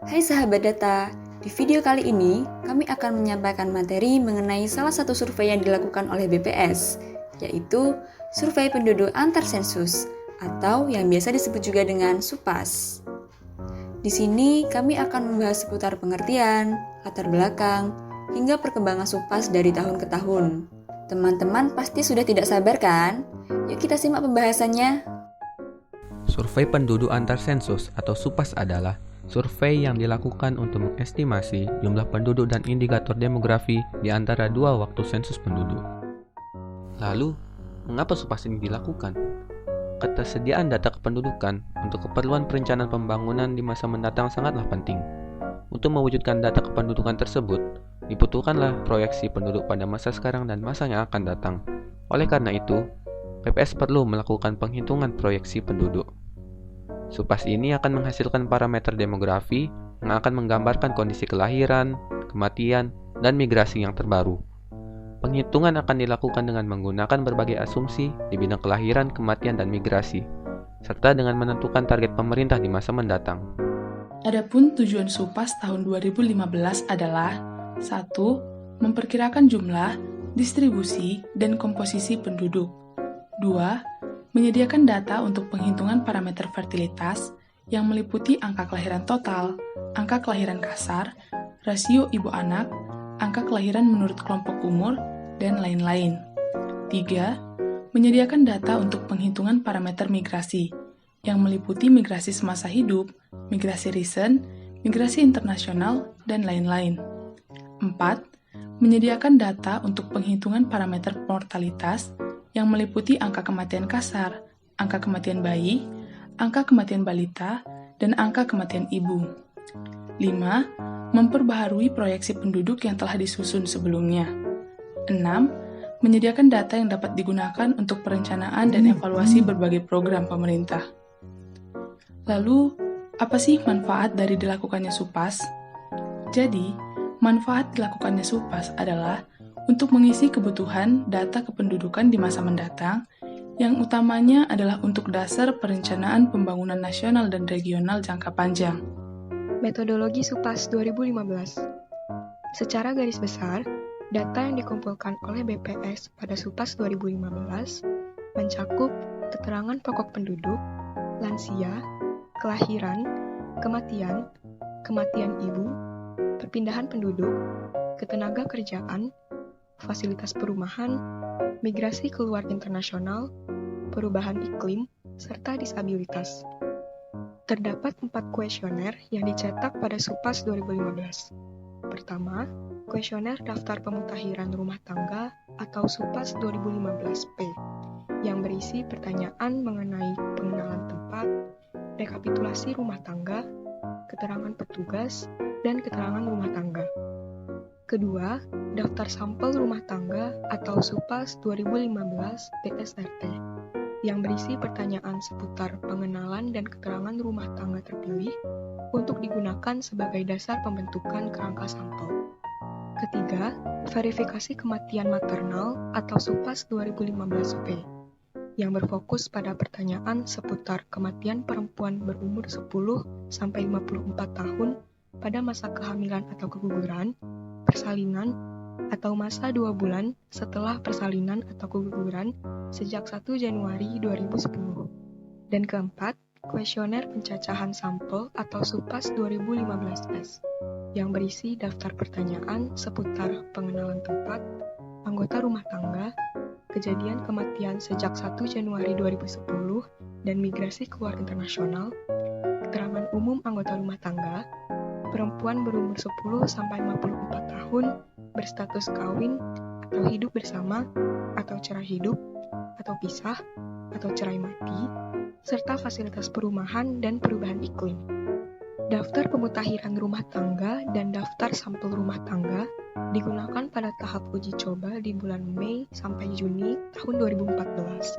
Hai sahabat data, di video kali ini kami akan menyampaikan materi mengenai salah satu survei yang dilakukan oleh BPS, yaitu Survei Penduduk Antar Sensus atau yang biasa disebut juga dengan SUPAS. Di sini kami akan membahas seputar pengertian, latar belakang, hingga perkembangan SUPAS dari tahun ke tahun. Teman-teman pasti sudah tidak sabar kan? Yuk kita simak pembahasannya. Survei penduduk antar sensus atau SUPAS adalah survei yang dilakukan untuk mengestimasi jumlah penduduk dan indikator demografi di antara dua waktu sensus penduduk. Lalu, mengapa SUPAS ini dilakukan? Ketersediaan data kependudukan untuk keperluan perencanaan pembangunan di masa mendatang sangatlah penting. Untuk mewujudkan data kependudukan tersebut, dibutuhkanlah proyeksi penduduk pada masa sekarang dan masa yang akan datang. Oleh karena itu, BPS perlu melakukan penghitungan proyeksi penduduk. SUPAS ini akan menghasilkan parameter demografi yang akan menggambarkan kondisi kelahiran, kematian, dan migrasi yang terbaru. Penghitungan akan dilakukan dengan menggunakan berbagai asumsi di bidang kelahiran, kematian, dan migrasi, serta dengan menentukan target pemerintah di masa mendatang. Adapun tujuan SUPAS tahun 2015 adalah 1. Memperkirakan jumlah, distribusi, dan komposisi penduduk. 2. Menyediakan data untuk penghitungan parameter fertilitas yang meliputi angka kelahiran total, angka kelahiran kasar, rasio ibu anak, angka kelahiran menurut kelompok umur, dan lain-lain. 3. Menyediakan data untuk penghitungan parameter migrasi yang meliputi migrasi semasa hidup, migrasi recent, migrasi internasional, dan lain-lain. 4. Menyediakan data untuk penghitungan parameter mortalitas yang meliputi angka kematian kasar, angka kematian bayi, angka kematian balita, dan angka kematian ibu. 5. Memperbaharui proyeksi penduduk yang telah disusun sebelumnya. 6. Menyediakan data yang dapat digunakan untuk perencanaan dan evaluasi berbagai program pemerintah. Lalu, apa sih manfaat dari dilakukannya SUPAS? Jadi, manfaat dilakukannya SUPAS adalah untuk mengisi kebutuhan data kependudukan di masa mendatang, yang utamanya adalah untuk dasar perencanaan pembangunan nasional dan regional jangka panjang. Metodologi SUPAS 2015. Secara garis besar, data yang dikumpulkan oleh BPS pada SUPAS 2015 mencakup keterangan pokok penduduk, lansia, kelahiran, kematian, kematian ibu, perpindahan penduduk, ketenaga kerjaan, fasilitas perumahan, migrasi keluar internasional, perubahan iklim, serta disabilitas. Terdapat 4 kuesioner yang dicetak pada SUPAS 2015. Pertama, kuesioner daftar pemutakhiran rumah tangga atau SUPAS 2015-P, yang berisi pertanyaan mengenai pengenalan tempat, rekapitulasi rumah tangga, keterangan petugas, dan keterangan rumah tangga. Kedua, daftar sampel rumah tangga atau SUPAS 2015 DSRT yang berisi pertanyaan seputar pengenalan dan keterangan rumah tangga terpilih untuk digunakan sebagai dasar pembentukan kerangka sampel. Ketiga, verifikasi kematian maternal atau SUPAS 2015-P yang berfokus pada pertanyaan seputar kematian perempuan berumur 10-54 tahun pada masa kehamilan atau keguguran, persalinan, atau masa 2 bulan setelah persalinan atau keguguran sejak 1 Januari 2010. Dan keempat, kuesioner pencacahan sampel atau SUPAS 2015-S yang berisi daftar pertanyaan seputar pengenalan tempat, anggota rumah tangga, kejadian kematian sejak 1 Januari 2010, dan migrasi keluar internasional, keterangan umum anggota rumah tangga, perempuan berumur 10-54 tahun, berstatus kawin, atau hidup bersama, atau cerai hidup, atau pisah, atau cerai mati, serta fasilitas perumahan dan perubahan iklim. Daftar pemutakhiran rumah tangga dan daftar sampel rumah tangga digunakan pada tahap uji coba di bulan Mei sampai Juni tahun 2014.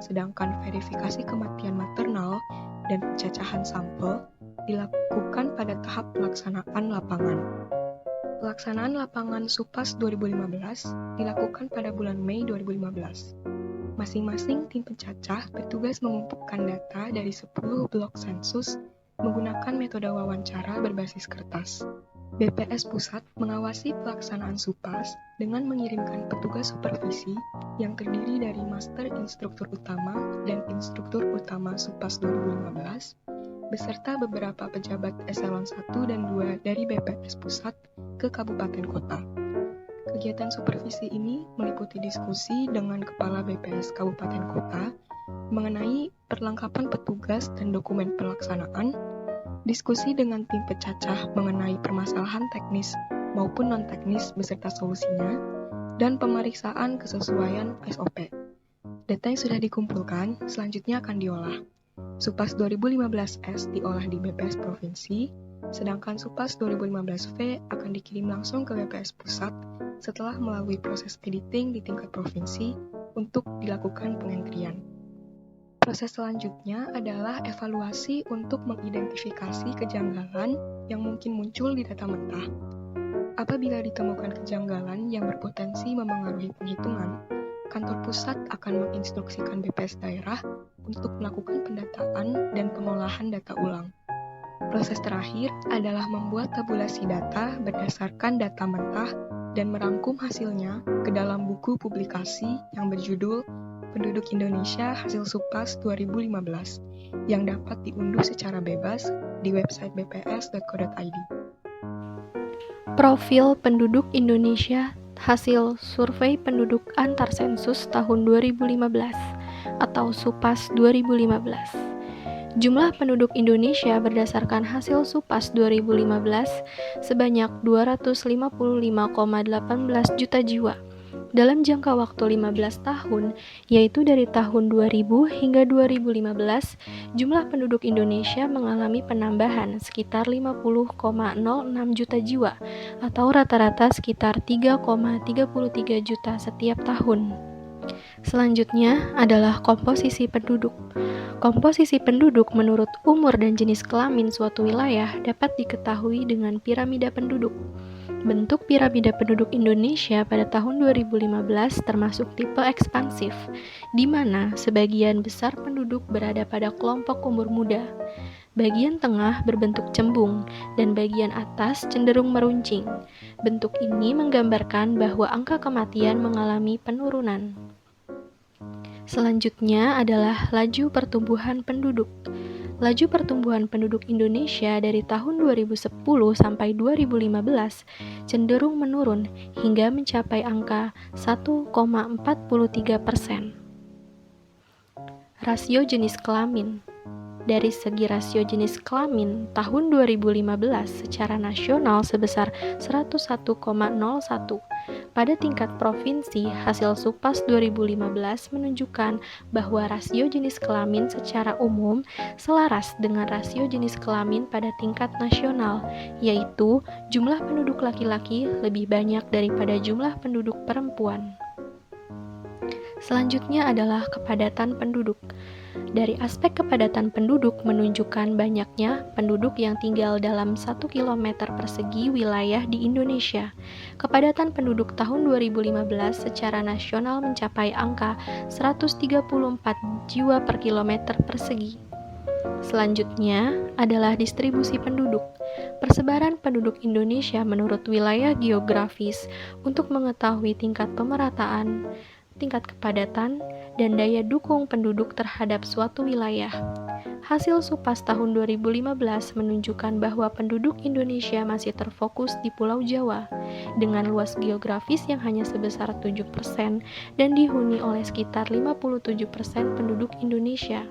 Sedangkan verifikasi kematian maternal dan pencacahan sampel dilakukan pada tahap pelaksanaan lapangan. Pelaksanaan lapangan SUPAS 2015 dilakukan pada bulan Mei 2015. Masing-masing tim pencacah bertugas mengumpulkan data dari 10 blok sensus menggunakan metode wawancara berbasis kertas. BPS Pusat mengawasi pelaksanaan SUPAS dengan mengirimkan petugas supervisi yang terdiri dari Master Instruktur Utama dan Instruktur Utama SUPAS 2015, beserta beberapa pejabat eselon 1 dan 2 dari BPS Pusat ke kabupaten kota. Kegiatan supervisi ini meliputi diskusi dengan Kepala BPS Kabupaten Kota mengenai perlengkapan petugas dan dokumen pelaksanaan, diskusi dengan tim pecacah mengenai permasalahan teknis maupun non-teknis beserta solusinya, dan pemeriksaan kesesuaian SOP. Data yang sudah dikumpulkan selanjutnya akan diolah. SUPAS 2015S diolah di BPS Provinsi, sedangkan SUPAS 2015V akan dikirim langsung ke BPS Pusat setelah melalui proses editing di tingkat provinsi untuk dilakukan pengentrian. Proses selanjutnya adalah evaluasi untuk mengidentifikasi kejanggalan yang mungkin muncul di data mentah. Apabila ditemukan kejanggalan yang berpotensi memengaruhi penghitungan, kantor pusat akan menginstruksikan BPS daerah untuk melakukan pendataan dan pengolahan data ulang. Proses terakhir adalah membuat tabulasi data berdasarkan data mentah dan merangkum hasilnya ke dalam buku publikasi yang berjudul Penduduk Indonesia Hasil SUPAS 2015 yang dapat diunduh secara bebas di website bps.co.id. Profil penduduk Indonesia hasil survei penduduk antar sensus tahun 2015 atau SUPAS 2015. Jumlah penduduk Indonesia berdasarkan hasil SUPAS 2015 sebanyak 255,18 juta jiwa. Dalam jangka waktu 15 tahun, yaitu dari tahun 2000 hingga 2015, jumlah penduduk Indonesia mengalami penambahan sekitar 50,06 juta jiwa, atau rata-rata sekitar 3,33 juta setiap tahun. Selanjutnya adalah komposisi penduduk. Komposisi penduduk menurut umur dan jenis kelamin suatu wilayah dapat diketahui dengan piramida penduduk. Bentuk piramida penduduk Indonesia pada tahun 2015 termasuk tipe ekspansif, di mana sebagian besar penduduk berada pada kelompok umur muda. Bagian tengah berbentuk cembung, dan bagian atas cenderung meruncing. Bentuk ini menggambarkan bahwa angka kematian mengalami penurunan. Selanjutnya adalah laju pertumbuhan penduduk. Laju pertumbuhan penduduk Indonesia dari tahun 2010 sampai 2015 cenderung menurun hingga mencapai angka 1,43%. Rasio jenis kelamin. Dari segi rasio jenis kelamin, tahun 2015 secara nasional sebesar 101,01. Pada tingkat provinsi, hasil SUPAS 2015 menunjukkan bahwa rasio jenis kelamin secara umum selaras dengan rasio jenis kelamin pada tingkat nasional, yaitu jumlah penduduk laki-laki lebih banyak daripada jumlah penduduk perempuan. Selanjutnya adalah kepadatan penduduk. Dari aspek kepadatan penduduk menunjukkan banyaknya penduduk yang tinggal dalam 1 km persegi wilayah di Indonesia. Kepadatan penduduk tahun 2015 secara nasional mencapai angka 134 jiwa per kilometer persegi. Selanjutnya adalah distribusi penduduk. Persebaran penduduk Indonesia menurut wilayah geografis untuk mengetahui tingkat pemerataan, tingkat kepadatan, dan daya dukung penduduk terhadap suatu wilayah. Hasil SUPAS tahun 2015 menunjukkan bahwa penduduk Indonesia masih terfokus di Pulau Jawa, dengan luas geografis yang hanya sebesar 7% dan dihuni oleh sekitar 57% penduduk Indonesia.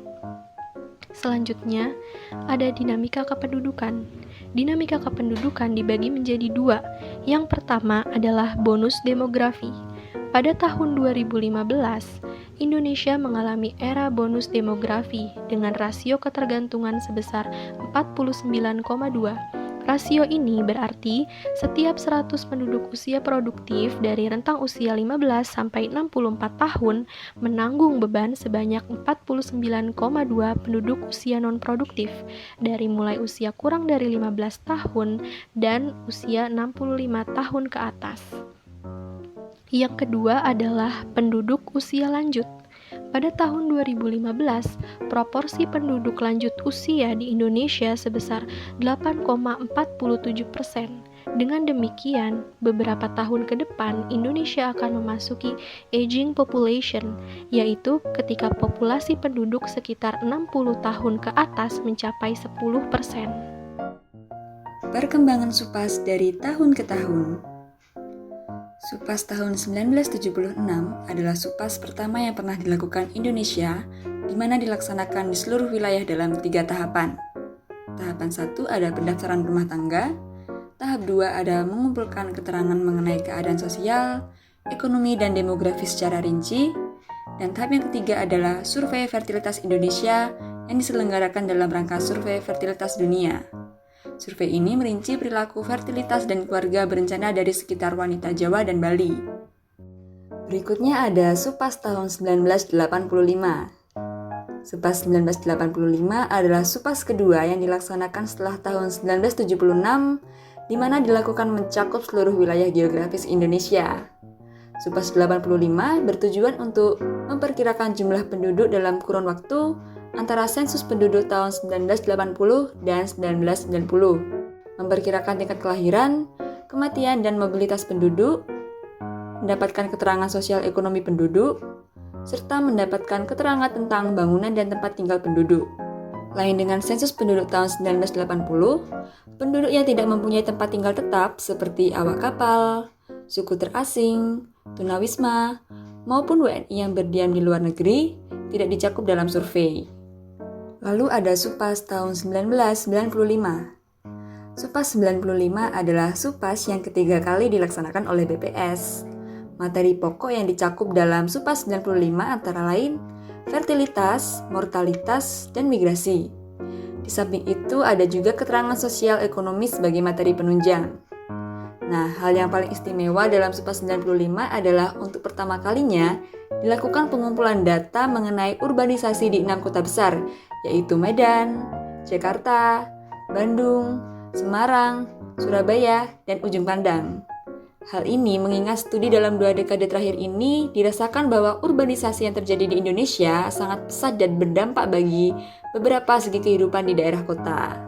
Selanjutnya, ada dinamika kependudukan. Dinamika kependudukan dibagi menjadi dua. Yang pertama adalah bonus demografi. Pada tahun 2015, Indonesia mengalami era bonus demografi dengan rasio ketergantungan sebesar 49,2. Rasio ini berarti setiap 100 penduduk usia produktif dari rentang usia 15 sampai 64 tahun menanggung beban sebanyak 49,2 penduduk usia non-produktif dari mulai usia kurang dari 15 tahun dan usia 65 tahun ke atas. Yang kedua adalah penduduk usia lanjut. Pada tahun 2015, proporsi penduduk lanjut usia di Indonesia sebesar 8,47%. Dengan demikian, beberapa tahun ke depan Indonesia akan memasuki aging population, yaitu ketika populasi penduduk sekitar 60 tahun ke atas mencapai 10%. Perkembangan SUPAS dari tahun ke tahun. SUPAS tahun 1976 adalah SUPAS pertama yang pernah dilakukan Indonesia, di mana dilaksanakan di seluruh wilayah dalam 3 tahapan. Tahapan 1 ada pendaftaran rumah tangga, tahap 2 ada mengumpulkan keterangan mengenai keadaan sosial, ekonomi, dan demografi secara rinci, dan tahap yang ketiga adalah survei fertilitas Indonesia yang diselenggarakan dalam rangka survei fertilitas dunia. Survei ini merinci perilaku fertilitas dan keluarga berencana dari sekitar wanita Jawa dan Bali. Berikutnya ada SUPAS tahun 1985. SUPAS 1985 adalah SUPAS kedua yang dilaksanakan setelah tahun 1976, di mana dilakukan mencakup seluruh wilayah geografis Indonesia. SUPAS 85 bertujuan untuk memperkirakan jumlah penduduk dalam kurun waktu antara sensus penduduk tahun 1980 dan 1990, memperkirakan tingkat kelahiran, kematian, dan mobilitas penduduk, mendapatkan keterangan sosial ekonomi penduduk, serta mendapatkan keterangan tentang bangunan dan tempat tinggal penduduk. Lain dengan sensus penduduk tahun 1980, penduduk yang tidak mempunyai tempat tinggal tetap seperti awak kapal, suku terasing, tunawisma, maupun WNI yang berdiam di luar negeri tidak dicakup dalam survei. Lalu ada SUPAS tahun 1995. SUPAS 95 adalah SUPAS yang ketiga kali dilaksanakan oleh BPS. Materi pokok yang dicakup dalam SUPAS 95 antara lain fertilitas, mortalitas, dan migrasi. Di samping itu ada juga keterangan sosial ekonomi sebagai materi penunjang. Nah, hal yang paling istimewa dalam SUPAS 95 adalah untuk pertama kalinya dilakukan pengumpulan data mengenai urbanisasi di 6 kota besar, yaitu Medan, Jakarta, Bandung, Semarang, Surabaya, dan Ujung Pandang. Hal ini mengingat studi dalam 2 dekade terakhir ini dirasakan bahwa urbanisasi yang terjadi di Indonesia sangat pesat dan berdampak bagi beberapa segi kehidupan di daerah kota.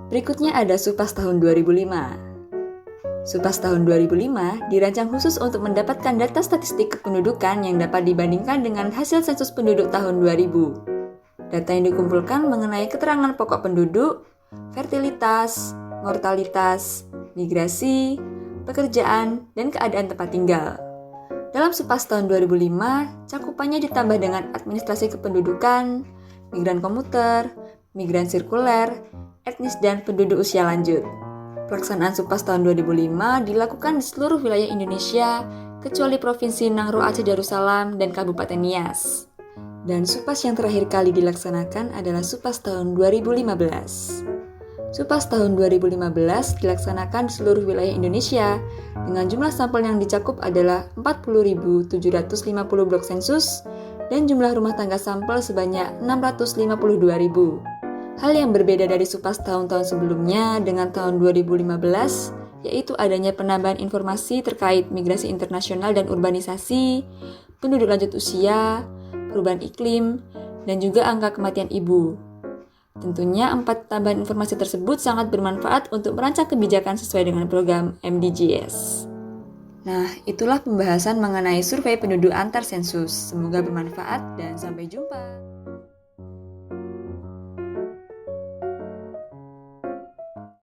Berikutnya ada SUPAS tahun 2005. SUPAS tahun 2005 dirancang khusus untuk mendapatkan data statistik kependudukan yang dapat dibandingkan dengan hasil sensus penduduk tahun 2000. Data yang dikumpulkan mengenai keterangan pokok penduduk, fertilitas, mortalitas, migrasi, pekerjaan, dan keadaan tempat tinggal. Dalam SUPAS tahun 2005, cakupannya ditambah dengan administrasi kependudukan, migran komuter, migran sirkuler, etnis, dan penduduk usia lanjut. Pelaksanaan SUPAS tahun 2005 dilakukan di seluruh wilayah Indonesia, kecuali Provinsi Nangro Aceh Darussalam dan Kabupaten Nias. Dan SUPAS yang terakhir kali dilaksanakan adalah SUPAS tahun 2015. SUPAS tahun 2015 dilaksanakan di seluruh wilayah Indonesia dengan jumlah sampel yang dicakup adalah 40.750 blok sensus dan jumlah rumah tangga sampel sebanyak 652.000. Hal yang berbeda dari SUPAS tahun-tahun sebelumnya dengan tahun 2015 yaitu adanya penambahan informasi terkait migrasi internasional dan urbanisasi, penduduk lanjut usia, perubahan iklim, dan juga angka kematian ibu. Tentunya 4 tambahan informasi tersebut sangat bermanfaat untuk merancang kebijakan sesuai dengan program MDGs. Nah, itulah pembahasan mengenai survei penduduk antar sensus. Semoga bermanfaat dan sampai jumpa.